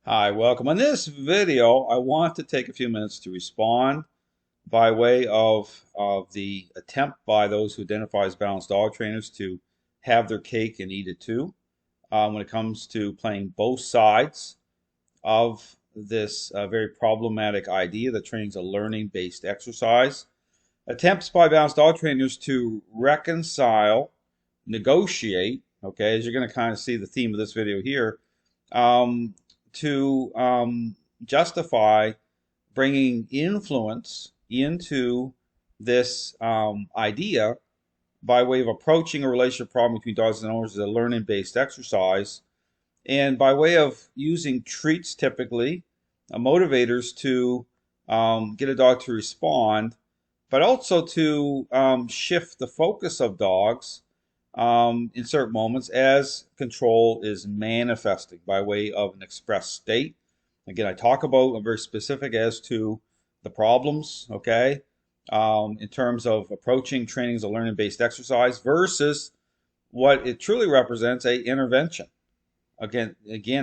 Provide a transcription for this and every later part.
Hi, welcome. In this video, I want to take a few minutes to respond by way of the attempt by those who identify as balanced dog trainers to have their cake and eat it too when it comes to playing both sides of this very problematic idea that training's a learning-based exercise. Attempts by balanced dog trainers to reconcile, negotiate, okay, as you're going to kind of see the theme of this video here, um, to justify bringing influence into this idea by way of approaching a relationship problem between dogs and owners as a learning-based exercise, and by way of using treats typically, motivators to get a dog to respond, but also to shift the focus of dogs in certain moments as control is manifesting by way of an expressed state. Again, I talk about, I'm very specific as to the problems, okay, in terms of approaching training as a learning-based exercise versus what it truly represents, a intervention. Again,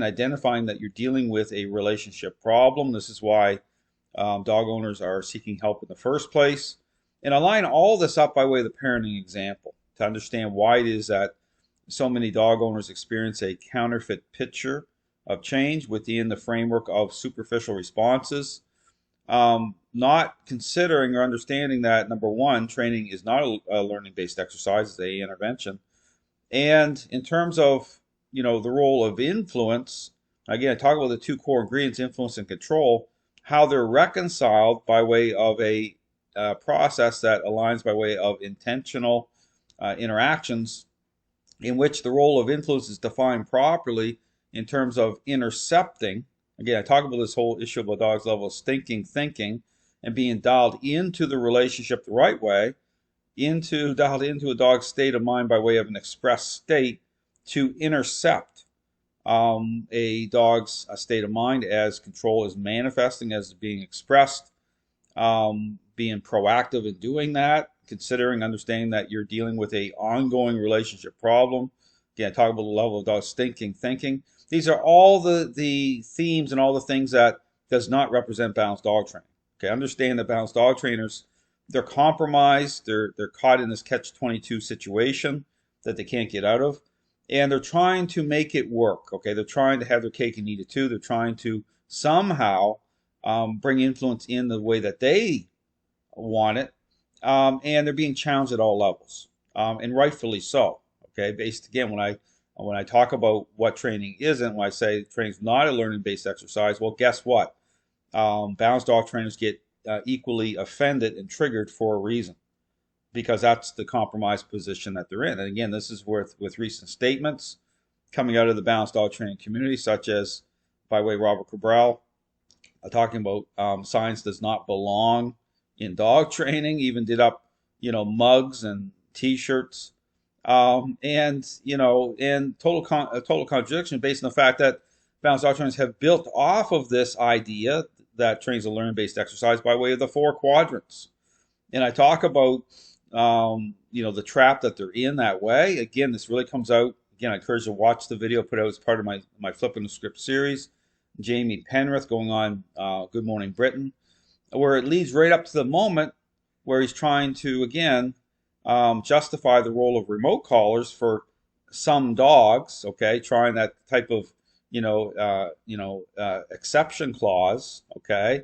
identifying that you're dealing with a relationship problem. This is why dog owners are seeking help in the first place. And I line all this up by way of the parenting example to understand why it is that so many dog owners experience a counterfeit picture of change within the framework of superficial responses, not considering or understanding that, number one, training is not a learning-based exercise, it's a intervention. And in terms of, the role of influence, again, I talk about the two core ingredients, influence and control, how they're reconciled by way of a process that aligns by way of intentional interactions in which the role of influence is defined properly in terms of intercepting. Again, I talk about this whole issue of a dog's level of thinking, and being dialed into the relationship the right way, dialed into a dog's state of mind by way of an expressed state to intercept a dog's state of mind as control is manifesting, as being expressed, being proactive in doing that, considering, understanding that you're dealing with a ongoing relationship problem. Again, talk about the level of dog's thinking. These are all the themes and all the things that does not represent balanced dog training. Okay, understand that balanced dog trainers, they're compromised, they're caught in this catch-22 situation that they can't get out of, and they're trying to make it work. Okay, they're trying to have their cake and eat it too. They're trying to somehow bring influence in the way that they want it, and they're being challenged at all levels, and rightfully so. Okay, based again when I talk about what training isn't, when I say training is not a learning-based exercise, well, guess what? Balanced dog trainers get equally offended and triggered for a reason, because that's the compromised position that they're in. And again, this is with recent statements coming out of the balanced dog training community, such as by way of Robert Cabral, talking about science does not belong in dog training, even did up, mugs and T-shirts, and total contradiction based on the fact that balanced dog trainers have built off of this idea that trains a learning-based exercise by way of the four quadrants. And I talk about, the trap that they're in that way. Again, this really comes out. Again, I encourage you to watch the video put out as part of my Flipping the Script series. Jamie Penrith going on Good Morning Britain, where it leads right up to the moment where he's trying to, again, justify the role of remote collars for some dogs, okay, trying that type of, exception clause, okay,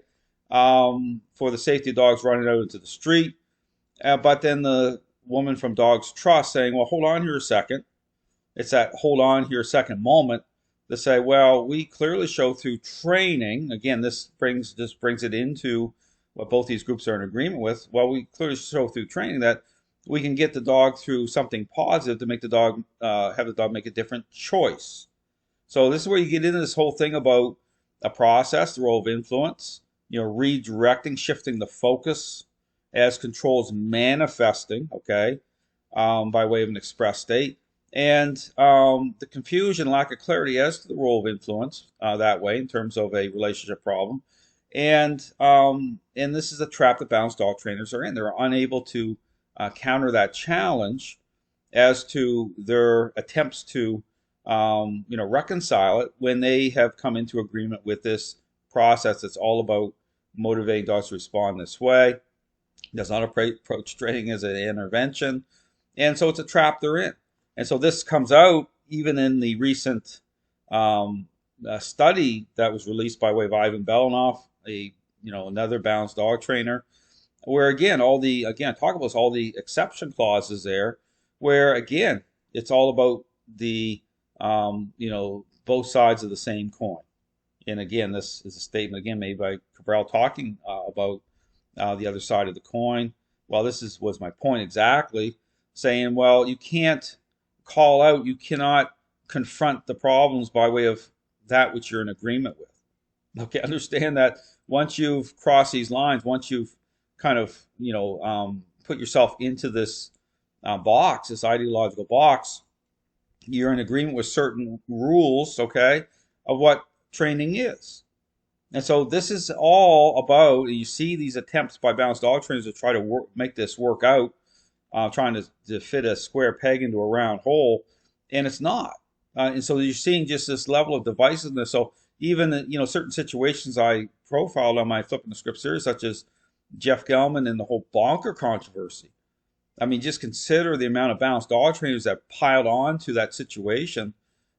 for the safety of dogs running out into the street. But then the woman from Dogs Trust saying, well, hold on here a second. It's that hold on here a second moment to say, well, we clearly show through training, again, this brings it into what both these groups are in agreement with. Well, we clearly show through training that we can get the dog through something positive to make the dog, have the dog make a different choice. So this is where you get into this whole thing about a process, the role of influence, redirecting, shifting the focus as control is manifesting, okay, by way of an express state. And the confusion, lack of clarity as to the role of influence that way in terms of a relationship problem. And this is a trap that balanced dog trainers are in. They're unable to counter that challenge as to their attempts to reconcile it when they have come into agreement with this process that's all about motivating dogs to respond this way. Does not approach training as an intervention. And so it's a trap they're in. And so this comes out even in the recent study that was released by way of Ivan Belanoff, another balanced dog trainer, where again, talk about all the exception clauses there, where again, it's all about the, both sides of the same coin. And again, this is a statement again made by Cabral talking about the other side of the coin. Well, was my point exactly, saying, well, you can't call out, you cannot confront the problems by way of that which you're in agreement with. Okay, understand that once you've crossed these lines, once you've kind of, put yourself into this box, this ideological box, you're in agreement with certain rules, okay, of what training is. And so this is all about, you see these attempts by balanced dog trainers to try to make this work out, trying to fit a square peg into a round hole, and it's not. And so you're seeing just this level of divisiveness. So even, certain situations I profiled on my Flipping the Script series, such as Jeff Gelman and the whole bonker controversy. I mean, just consider the amount of balanced dog trainers that piled on to that situation,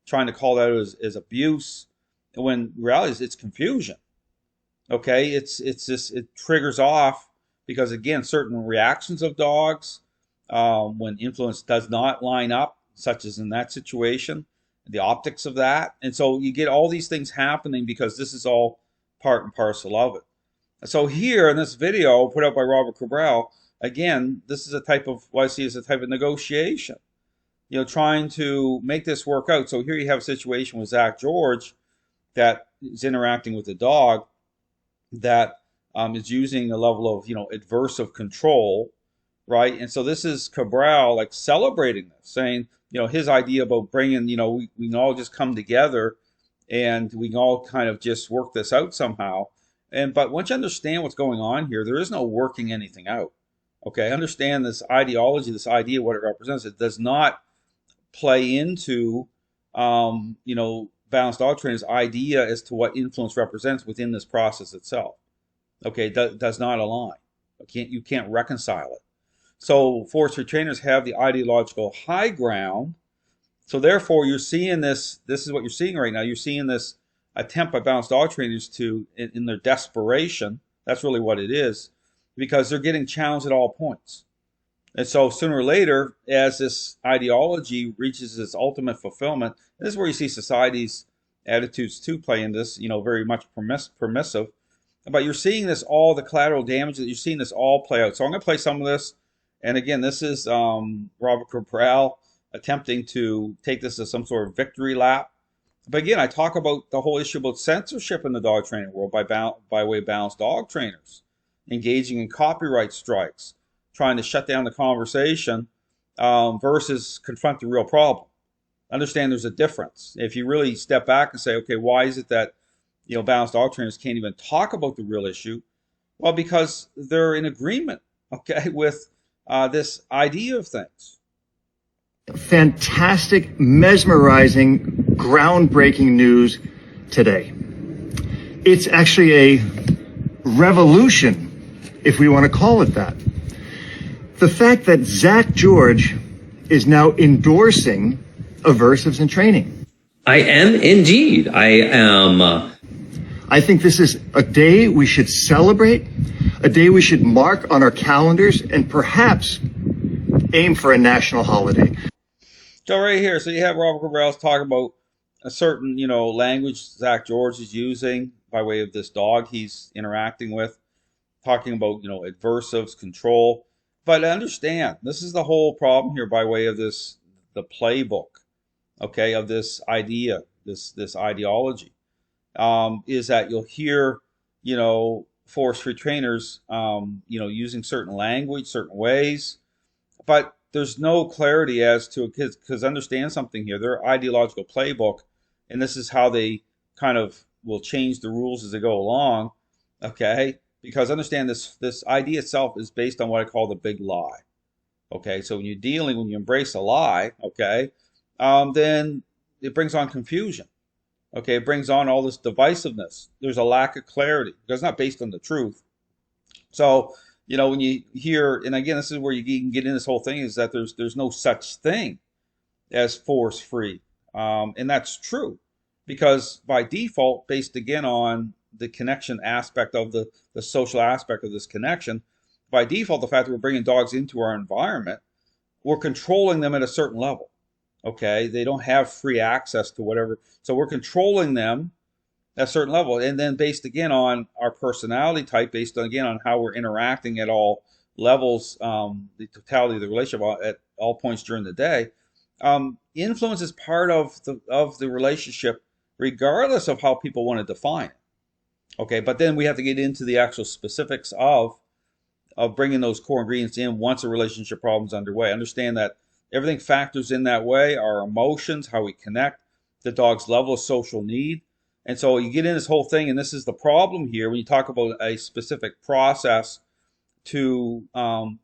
trying to call that as abuse, when in reality it's confusion. Okay, it's just, it triggers off because again, certain reactions of dogs when influence does not line up, such as in that situation, the optics of that, and so you get all these things happening because this is all part and parcel of it. So here in this video put out by Robert Cabral, again, this is a type of what I see as a type of negotiation, trying to make this work out. So here you have a situation with Zak George that is interacting with the dog that is using a level of adversive control, right? And so this is Cabral like celebrating this, saying his idea about bringing we can all just come together and we can all kind of just work this out somehow. But once you understand what's going on here, there is no working anything out. Okay, understand this ideology, this idea, what it represents. It does not play into balanced dog trainers' idea as to what influence represents within this process itself. Okay, does not align. You can't reconcile it. So forestry trainers have the ideological high ground. So therefore, you're seeing this. This is what you're seeing right now. You're seeing this attempt by balanced dog trainers to, in their desperation, that's really what it is, because they're getting challenged at all points. And so sooner or later, as this ideology reaches its ultimate fulfillment, this is where you see society's attitudes to play in this, very much permissive. But you're seeing this, all the collateral damage, that you're seeing this all play out. So I'm going to play some of this. And again, this is Robert Cabral attempting to take this as some sort of victory lap. But again, I talk about the whole issue about censorship in the dog training world by way of balanced dog trainers, engaging in copyright strikes, trying to shut down the conversation versus confront the real problem. Understand there's a difference. If you really step back and say, okay, why is it that balanced dog trainers can't even talk about the real issue? Well, because they're in agreement, okay, with this idea of things. Fantastic, mesmerizing, groundbreaking news today. It's actually a revolution, if we want to call it that. The fact that Zak George is now endorsing aversives in training. I am indeed. I am. I think this is a day we should celebrate, a day we should mark on our calendars, and perhaps aim for a national holiday. So right here, so you have Robert Cabral's talking about a certain, language Zak George is using by way of this dog he's interacting with, talking about, adversives, control. But understand, this is the whole problem here by way of the playbook, okay, of this idea, this ideology, is that you'll hear, forestry trainers, using certain language, certain ways, but there's no clarity as to, because understand something here, their ideological playbook, and this is how they kind of will change the rules as they go along, okay? Because understand this idea itself is based on what I call the big lie, okay? So when you embrace a lie, okay, then it brings on confusion. Okay, it brings on all this divisiveness. There's a lack of clarity because it's not based on the truth. So, when you hear, and again, this is where you can get in this whole thing, is that there's no such thing as force free. And that's true because by default, based again on the connection aspect of the social aspect of this connection, by default, the fact that we're bringing dogs into our environment, we're controlling them at a certain level. Okay, they don't have free access to whatever, so we're controlling them at a certain level, and then based again on our personality type, based on again on how we're interacting at all levels, the totality of the relationship at all points during the day. Influence is part of the relationship, regardless of how people want to define it. Okay, but then we have to get into the actual specifics of bringing those core ingredients in once a relationship problem is underway. Understand that everything factors in that way: our emotions, how we connect, the dog's level of social need. And so you get in this whole thing, and this is the problem here when you talk about a specific process to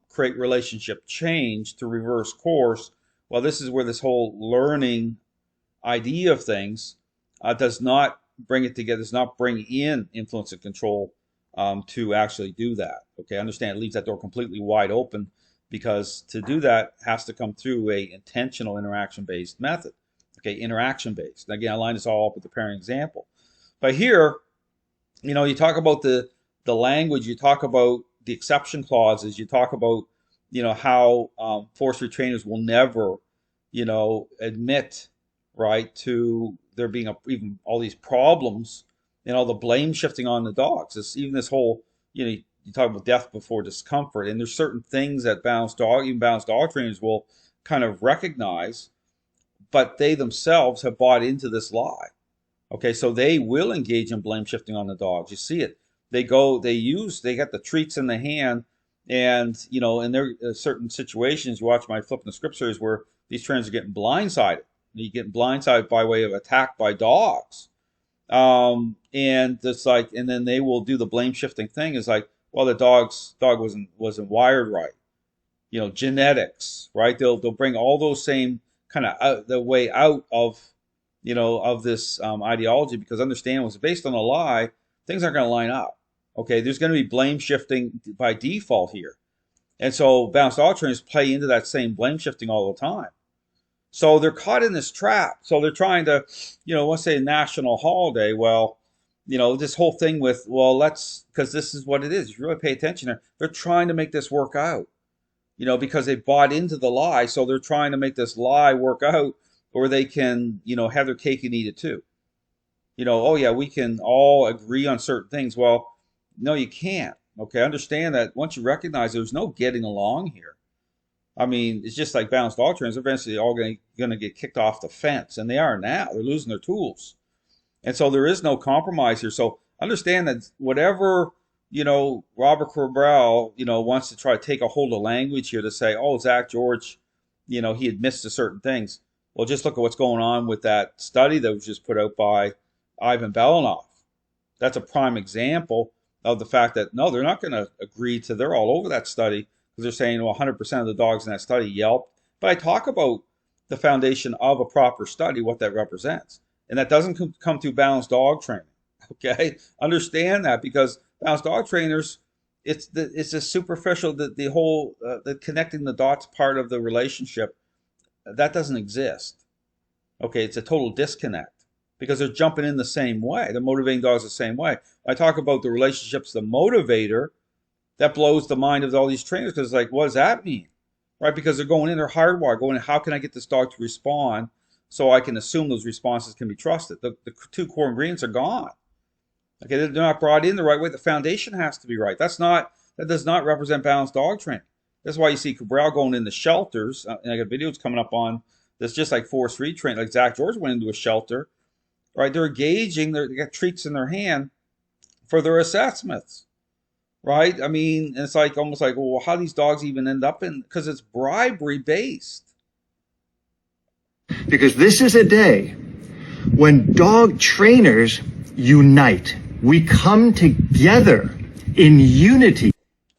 create relationship change, to reverse course. Well, this is where this whole learning idea of things does not bring it together, does not bring in influence and control to actually do that. Okay, understand, it leaves that door completely wide open, because to do that has to come through a intentional interaction-based method. Okay, interaction-based. Again, I line this all up with the parent example. But here, you talk about the language, you talk about the exception clauses, you talk about, how force retrainers will never, admit, right, to there being even all these problems and all the blame shifting on the dogs. Even this whole, you talk about death before discomfort, and there's certain things that even balanced dog trainers will kind of recognize, but they themselves have bought into this lie. Okay, so they will engage in blame shifting on the dogs. You see it. They got the treats in the hand, and in their certain situations, you watch my flipping the script series where these trainers are getting blindsided. You get blindsided by way of attack by dogs, and it's like, and then they will do the blame shifting thing. Is like, well, the dog wasn't wired right. Genetics, right? They'll bring all those same kind of the way out of this ideology, because understand, was based on a lie, things aren't going to line up. Okay, there's going to be blame shifting by default here. And so balanced dog trainers play into that same blame shifting all the time. So they're caught in this trap. So they're trying to, let's say a national holiday. Well, this whole thing with, because this is what it is. If you really pay attention, they're trying to make this work out, because they bought into the lie. So they're trying to make this lie work out, or they can, have their cake and eat it too. Oh yeah, we can all agree on certain things. Well, no, you can't. Okay, understand that once you recognize there's no getting along here. I mean, it's just like balanced dog trainers. Eventually, they're all going to get kicked off the fence, and they are now. They're losing their tools, and so there is no compromise here. So understand that whatever Robert Cabral wants to try to take a hold of language here to say, oh, Zak George, he admits to certain things. Well, just look at what's going on with that study that was just put out by Ivan Belanov. That's a prime example of the fact that, no, they're not going to agree to, they're all over that study, because they're saying, well, 100% of the dogs in that study yelped. But I talk about the foundation of a proper study, what that represents. And that doesn't come through balanced dog training. Okay? Understand that, because balanced dog trainers, it's a superficial, the whole, the connecting the dots part of the relationship, that doesn't exist. Okay, it's a total disconnect, because they're jumping in the same way. They're motivating dogs the same way. I talk about the relationships, the motivator, that blows the mind of all these trainers, because it's like, what does that mean? Right? Because they're going in, they're hardwired, going in, how can I get this dog to respond so I can assume those responses can be trusted? The two core ingredients are gone. Okay, they're not brought in the right way. The foundation has to be right. That does not represent balanced dog training. That's why you see Cabral going into shelters, and I got videos coming up on this, just like force-free training. Like Zak George went into a shelter, right? They're engaging, they got treats in their hand for their assessments, right? I mean, it's like almost like, well, how do these dogs even end up in? Because it's bribery based. Because this is a day when dog trainers unite. We come together in unity.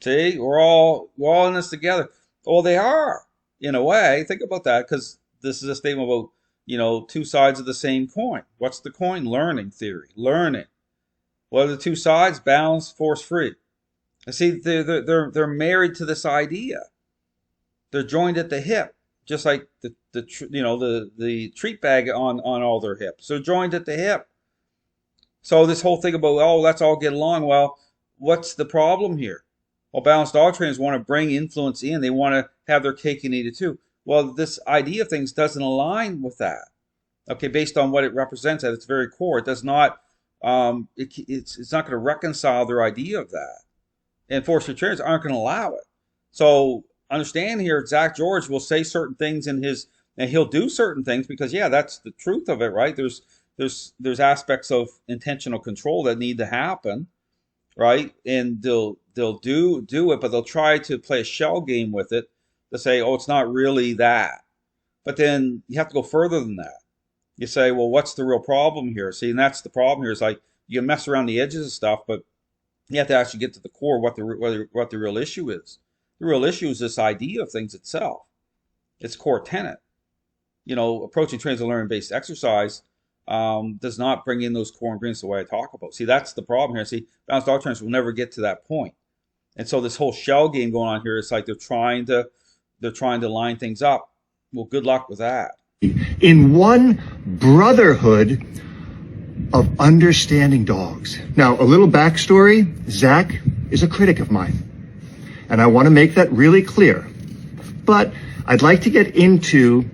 See, we're all in this together. Well, they are, in a way. Think about that, because this is a statement about two sides of the same coin. What's the coin? Learning theory. Learning. What are the two sides? Balanced, force free. And see, they're married to this idea. They're joined at the hip, just like the treat bag on all their hips. They're joined at the hip. So this whole thing about, oh, let's all get along. Well, what's the problem here? Well, balanced dog trainers want to bring influence in. They want to have their cake and eat it too. Well, this idea of things doesn't align with that. Okay, based on what it represents at its very core, it does not. It's not going to reconcile their idea of that. And force-free trainers aren't going to allow it. So understand here, Zak George will say certain things and he'll do certain things because, yeah, that's the truth of it, right? There's aspects of intentional control that need to happen, right? And they'll do it, but they'll try to play a shell game with it to say, oh, it's not really that. But then you have to go further than that. You say, well, what's the real problem here? See, and that's the problem here. Is like you can mess around the edges of stuff, but you have to actually get to the core what the real issue is. The real issue is this idea of things itself. Its core tenet. Approaching training as a learning-based exercise does not bring in those core ingredients the way I talk about. See, that's the problem here. See, balanced dog trainers will never get to that point. And so this whole shell game going on here, it's like they're trying to line things up. Well, good luck with that. In one brotherhood of understanding dogs. Now, a little backstory. Zak is a critic of mine, and I want to make that really clear. But I'd like to get into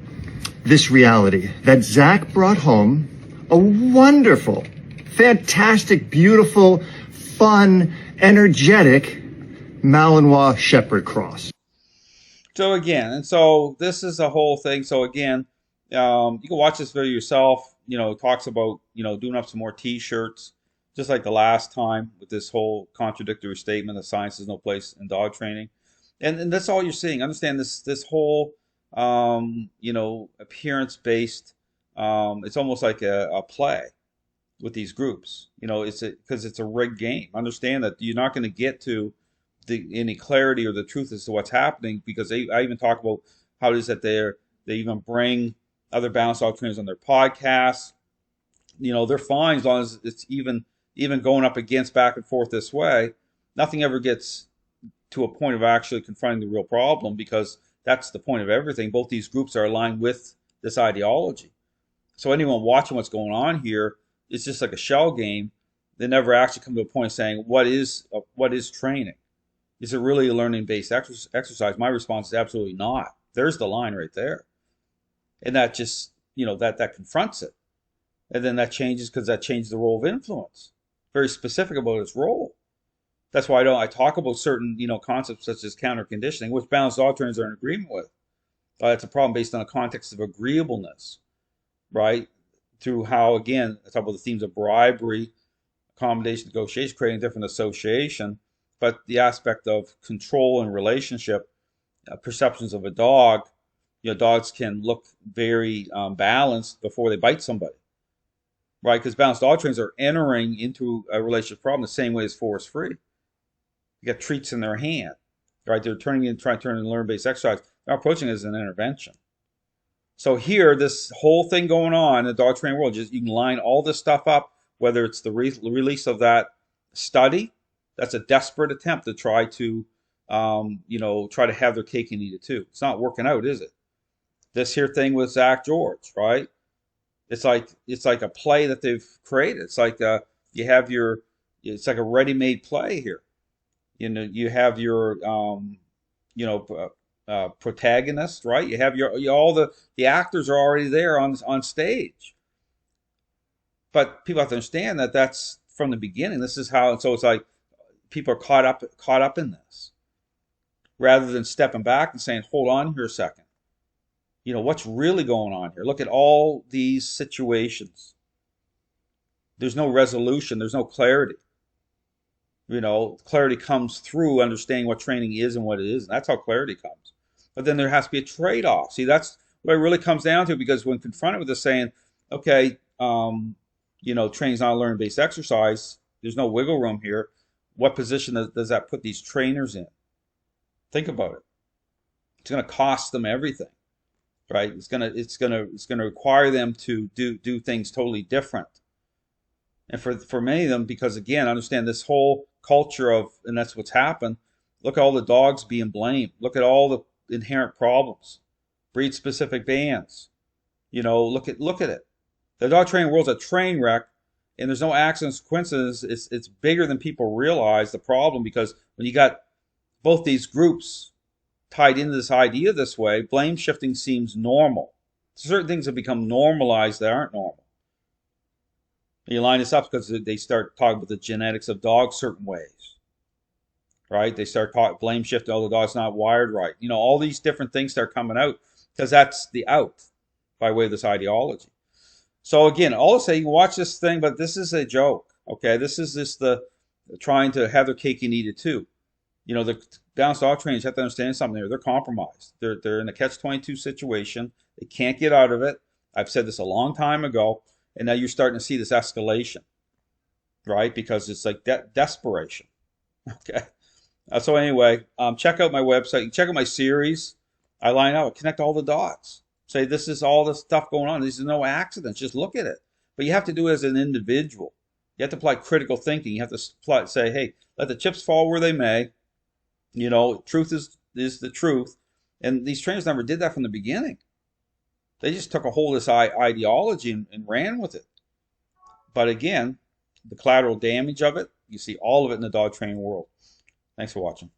this reality that Zak brought home a wonderful, fantastic, beautiful, fun, energetic Malinois Shepherd cross. So again, and so this is the whole thing. So again, you can watch this video yourself. It talks about, doing up some more t-shirts, just like the last time with this whole contradictory statement that science has no place in dog training. And that's all you're seeing. Understand this whole, appearance-based, it's almost like a play with these groups. Because it's a rigged game. Understand that you're not going to get to any clarity or the truth as to what's happening, because I even talk about how it is that they even bring other balanced dog trainers on their podcasts. They're fine as long as it's even going up against back and forth this way. Nothing ever gets to a point of actually confronting the real problem, because that's the point of everything. Both these groups are aligned with this ideology. So anyone watching what's going on here, it's just like a shell game. They never actually come to a point of saying, what is training? Is it really a learning-based exercise? My response is absolutely not. There's the line right there. And that just, that confronts it. And then that changes because that changes the role of influence. Very specific about its role. That's why I talk about certain, concepts such as counter conditioning, which balanced dog trainers are in agreement with. It's a problem based on a context of agreeableness, right? Through how, again, I talk about the themes of bribery, accommodation, negotiation, creating different association, but the aspect of control and relationship, perceptions of a dog. Dogs can look very balanced before they bite somebody, right? Because balanced dog trainers are entering into a relationship problem the same way as force-free. You got treats in their hand, right? They're trying to turn into learn-based exercise. They're approaching it as an intervention. So here, this whole thing going on in the dog training world, you can line all this stuff up, whether it's the release of that study. That's a desperate attempt to try to have their cake and eat it too. It's not working out, is it? This here thing with Zak George, right? It's like a play that they've created. It's like it's like a ready-made play here. You have your protagonist, right? You have all the actors are already there on stage. But people have to understand that that's from the beginning. This is how, and so it's like people are caught up in this, rather than stepping back and saying, hold on here a second. What's really going on here? Look at all these situations. There's no resolution. There's no clarity. Clarity comes through understanding what training is and what it isn't. That's how clarity comes. But then there has to be a trade-off. See, that's what it really comes down to, because when confronted with this saying, okay, training's not a learning-based exercise, there's no wiggle room here, what position does that put these trainers in? Think about it. It's going to cost them everything. right? It's gonna require them to do things totally different. And for many of them, because again, understand this whole culture of, and that's what's happened. Look at all the dogs being blamed. Look at all the inherent problems, breed specific bans. Look at it. The dog training world's a train wreck, and there's no accidents, coincidences. It's bigger than people realize. The problem, because when you got both these groups tied into this idea this way, blame shifting seems normal. Certain things have become normalized that aren't normal. You line this up because they start talking about the genetics of dogs certain ways, right? They start blame shifting, oh, the dog's not wired right. All these different things start coming out because that's the out by way of this ideology. So again, all to say, you can watch this thing, but this is a joke, okay? This is just the trying to have their cake and eat it too. The balanced dog trainers have to understand something there. They're compromised. They're in a catch-22 situation. They can't get out of it. I've said this a long time ago. And now you're starting to see this escalation, right? Because it's like desperation. Okay. So anyway, check out my website. Check out my series. I line out, connect all the dots. Say this is all the stuff going on. These are no accidents. Just look at it. But you have to do it as an individual. You have to apply critical thinking. You have to say, hey, let the chips fall where they may. Truth is the truth. And these trainers never did that from the beginning. They just took a hold of this ideology and ran with it. But again, the collateral damage of it, you see all of it in the dog training world. Thanks for watching.